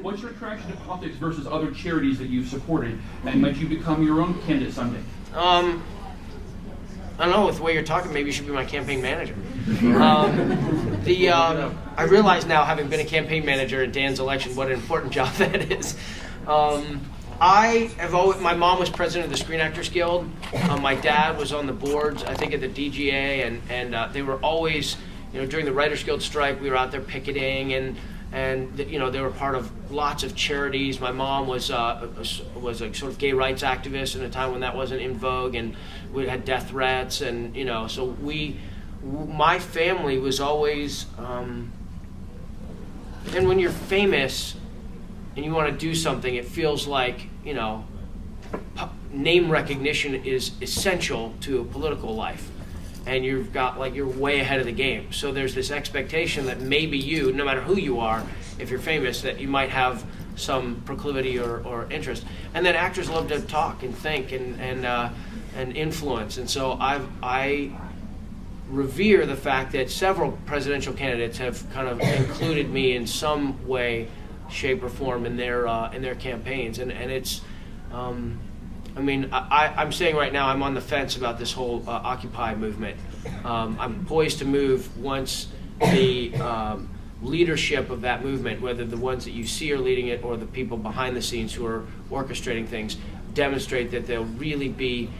What's your attraction to politics versus other charities that you've supported, and might you become your own candidate someday? I don't know, with the way you're talking, maybe you should be my campaign manager. I realize now, having been a campaign manager in Dan's election, what an important job that is. My mom was president of the Screen Actors Guild. My dad was on the boards, I think, at the DGA, and they were always, during the Writers Guild strike, we were out there picketing, and they were part of lots of charities. My mom was a sort of gay rights activist in a time when that wasn't in vogue, and we had death threats, and so my family was always. And when you're famous and you want to do something, it feels like name recognition is essential to a political life. And you're way ahead of the game. So there's this expectation that maybe you, no matter who you are, if you're famous, that you might have some proclivity or interest. And then actors love to talk and think and influence. And so I revere the fact that several presidential candidates have kind of included me in some way, shape, or form in their campaigns. And it's. I'm saying right now I'm on the fence about this whole Occupy movement. I'm poised to move once the leadership of that movement, whether the ones that you see are leading it or the people behind the scenes who are orchestrating things, demonstrate that they'll really be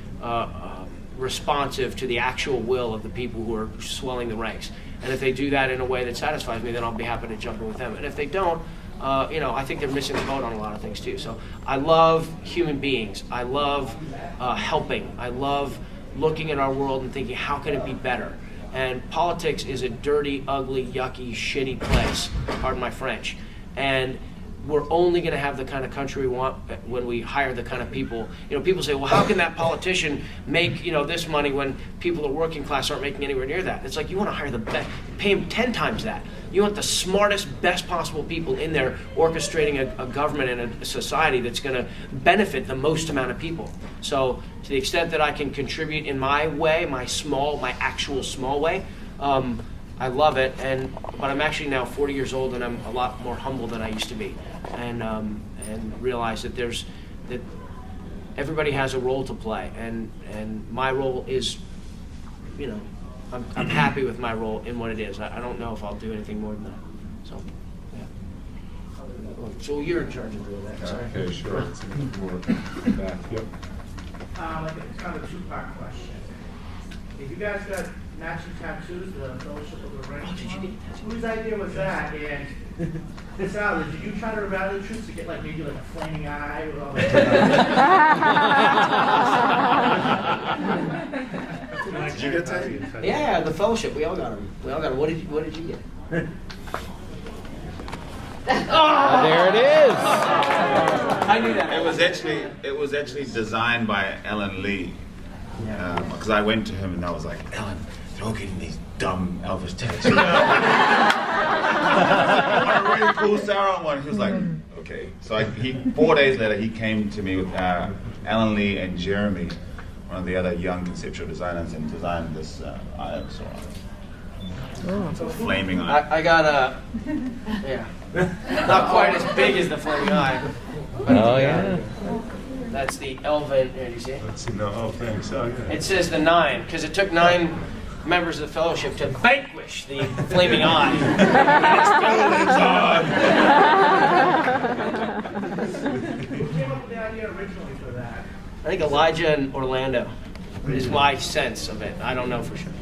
responsive to the actual will of the people who are swelling the ranks. And if they do that in a way that satisfies me, then I'll be happy to jump in with them. And if they don't, I think they're missing the boat on a lot of things too. So I love human beings. I love helping. I love looking at our world and thinking, how can it be better? And politics is a dirty, ugly, yucky, shitty place, pardon my French. And we're only going to have the kind of country we want when we hire the kind of people. People say, well, how can that politician make, this money when people who are working class aren't making anywhere near that? It's like, you want to hire the best, pay them 10 times that. You want the smartest, best possible people in there orchestrating a government and a society that's going to benefit the most amount of people. So to the extent that I can contribute in my way, my actual small way, I love it. But I'm actually now 40 years old, and I'm a lot more humble than I used to be, and realize that that everybody has a role to play, and my role is, I'm happy with my role in what it is. I don't know if I'll do anything more than that. So, yeah. So you're in charge of doing that. Sorry. Okay, sure. Back. Yep. It's kind of a two-part question. If you guys got matching tattoos, the Fellowship of the Ring, whose idea was that? And Sala, did you try to rally the troops to get maybe a flaming eye with all that? Did you get tattooed? Yeah, the Fellowship. We all got them. What did you get? There it is. I knew that. It was actually designed by Alan Lee. Because I went to him and I was like, Alan, don't get these dumb Elvis tattoos. I really cool Sarah one. He was like, okay. So 4 days later, he came to me with Alan Lee and Jeremy, one of the other young conceptual designers, and designed this eye. So flaming eye. I got not quite as big as the flaming eye. Oh yeah. That's the Elven. Here, do you see it? Let's see. No, thanks. Oh, yeah. It says the 9 because it took 9 members of the Fellowship to vanquish the flaming eye. Who came up with the idea originally for that? I think Elijah and Orlando is my sense of it. I don't know for sure.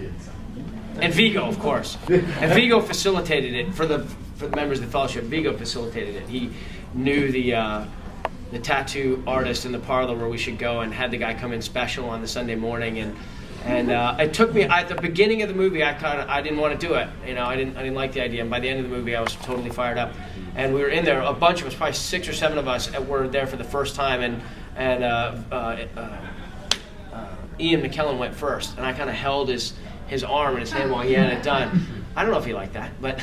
And Vigo, of course. And Vigo facilitated it for the members of the Fellowship. Vigo facilitated it. He knew the tattoo artist in the parlor where we should go, and had the guy come in special on the Sunday morning. And it took me at the beginning of the movie. I didn't want to do it. I didn't like the idea. And by the end of the movie, I was totally fired up. And we were in there. A bunch of us, probably 6 or 7 of us, were there for the first time. And Ian McKellen went first, and I kind of held his arm in his hand while he had it done. I don't know if he liked that, but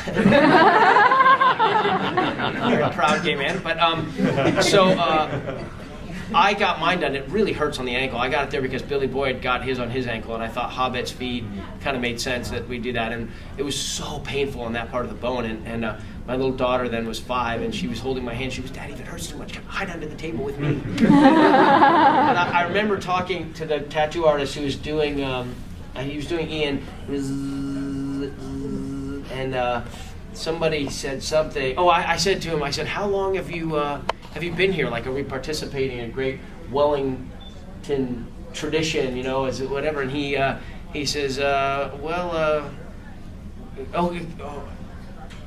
you're a proud gay man. But I got mine done. It really hurts on the ankle. I got it there because Billy Boyd got his on his ankle, and I thought Hobbit's feet kind of made sense that we do that. And it was so painful on that part of the bone. And my little daughter then was 5, and she was holding my hand. She was, "Daddy, if it hurts too much, come hide under the table with me." And I remember talking to the tattoo artist who was doing, Ian, and somebody said something. Oh, I said to him, I said, "How long have you been here? Like, are we participating in a great Wellington tradition? You know, is it whatever?" And he says,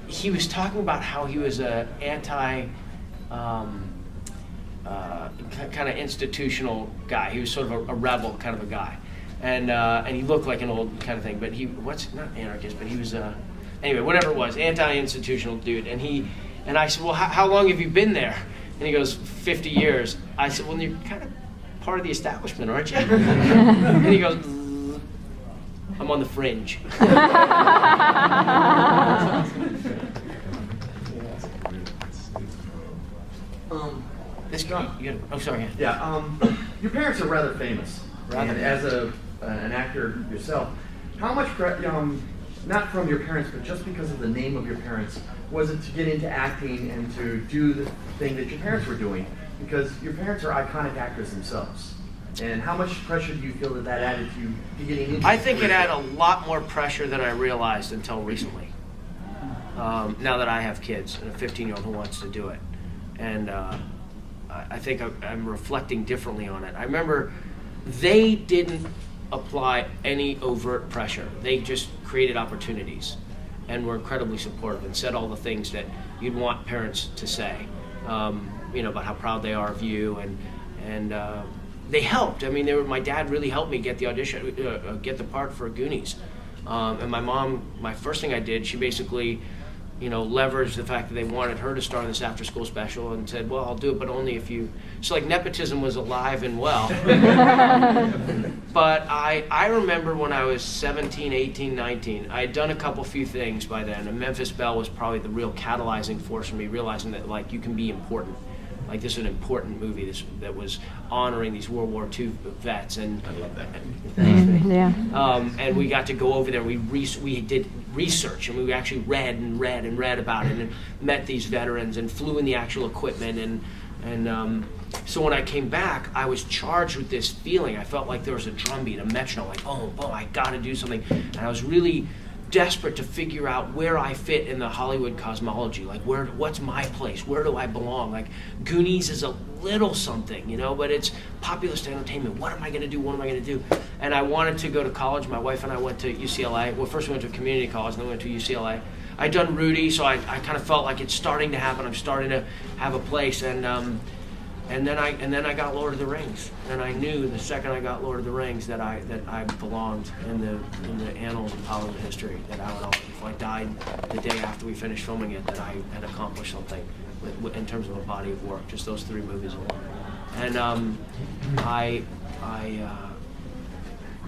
he was talking about how he was a anti, kind of institutional guy. He was sort of a rebel kind of a guy, and he looked like an old kind of thing. But not anarchist, but he was anyway, whatever it was, anti-institutional dude. And I said, "Well, how long have you been there?" And he goes, 50 years. I said, "Well, you're kind of part of the establishment, aren't you?" And he goes, "I'm on the fringe." This guy, sorry. Yeah, your parents are rather famous. Rather. And as an actor yourself, how much, not from your parents, but just because of the name of your parents, was it to get into acting and to do the thing that your parents were doing? Because your parents are iconic actors themselves. And how much pressure do you feel that added to getting into? I think it had a lot more pressure than I realized until recently. Now that I have kids and a 15-year-old who wants to do it. And I think I'm reflecting differently on it. I remember they didn't apply any overt pressure. They just created opportunities and were incredibly supportive and said all the things that you'd want parents to say, about how proud they are of you, and they helped. I mean, my dad really helped me get the audition, get the part for Goonies. And my mom, my first thing I did, she basically, leveraged the fact that they wanted her to star in this after-school special and said, "Well, I'll do it, but only if you..." So, like, nepotism was alive and well. But I remember when I was 17, 18, 19, I had done a few things by then, and Memphis Belle was probably the real catalyzing force for me, realizing that, like, you can be important. Like, this is an important movie that was honoring these World War II vets. And I love that. Thanks. Yeah. And we got to go over there. We did research, and we actually read about it, and met these veterans, and flew in the actual equipment. And so when I came back, I was charged with this feeling. I felt like there was a drumbeat, a metronome, like, boom, boom, I got to do something. And I was really desperate to figure out where I fit in the Hollywood cosmology. Like, what's my place? Where do I belong? Like, Goonies is a little something, but it's populist entertainment. What am I going to do? What am I going to do? And I wanted to go to college. My wife and I went to UCLA. Well, first we went to a community college, then we went to UCLA. I'd done Rudy, so I kind of felt like it's starting to happen. I'm starting to have a place, and then I got Lord of the Rings, and I knew the second I got Lord of the Rings that I belonged in the annals of Hollywood history. That I would always, if I died the day after we finished filming it, that I had accomplished something in terms of a body of work. Just those 3 movies alone. And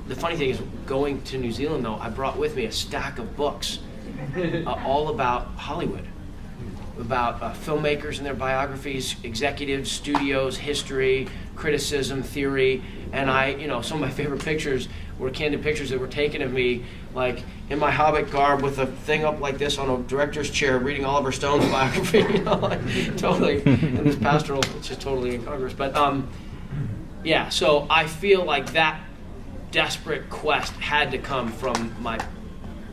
the funny thing is, going to New Zealand though, I brought with me a stack of books, all about Hollywood. About filmmakers and their biographies, executives, studios, history, criticism, theory, and some of my favorite pictures were candid pictures that were taken of me, like in my Hobbit garb with a thing up like this on a director's chair, reading Oliver Stone's biography, totally, and this pastoral, it's just totally incongruous. But so I feel like that desperate quest had to come from my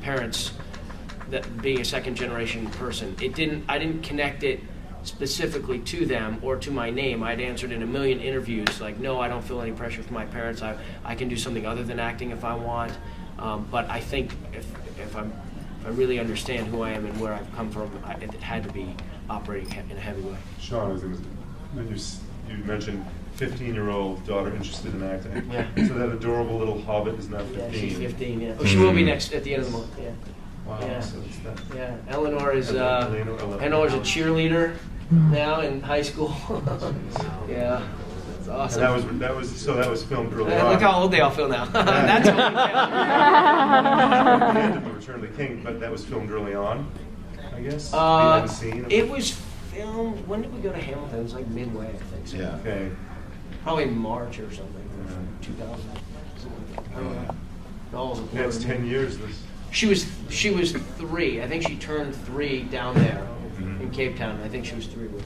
parents. That being a second generation person, I didn't connect it specifically to them or to my name. I'd answered in a million interviews like, no, I don't feel any pressure from my parents. I can do something other than acting if I want. But I think if I really understand who I am and where I've come from, it had to be operating in a heavy way. Sean, you mentioned 15-year-old daughter interested in acting. Yeah. So that adorable little Hobbit is now 15. Yeah, she's 15. Yeah. Oh, she will be next at the end of the month. Yeah. Wow. Yeah. So it's that. Yeah. Eleanor's a Eleanor. cheerleader now in high school. Yeah. That's awesome. And that was filmed early on. Look how old they all feel now. That's the end of Return of the King, but that was filmed early on, I guess. The end scene. It was filmed. When did we go to Hamilton? It was like midway, I think. So. Yeah. Okay. Probably March or something, 2000. I don't know. No, Yeah, it's 10 years. This. She was 3. I think she turned 3 down there in Cape Town. I think she was 3 with.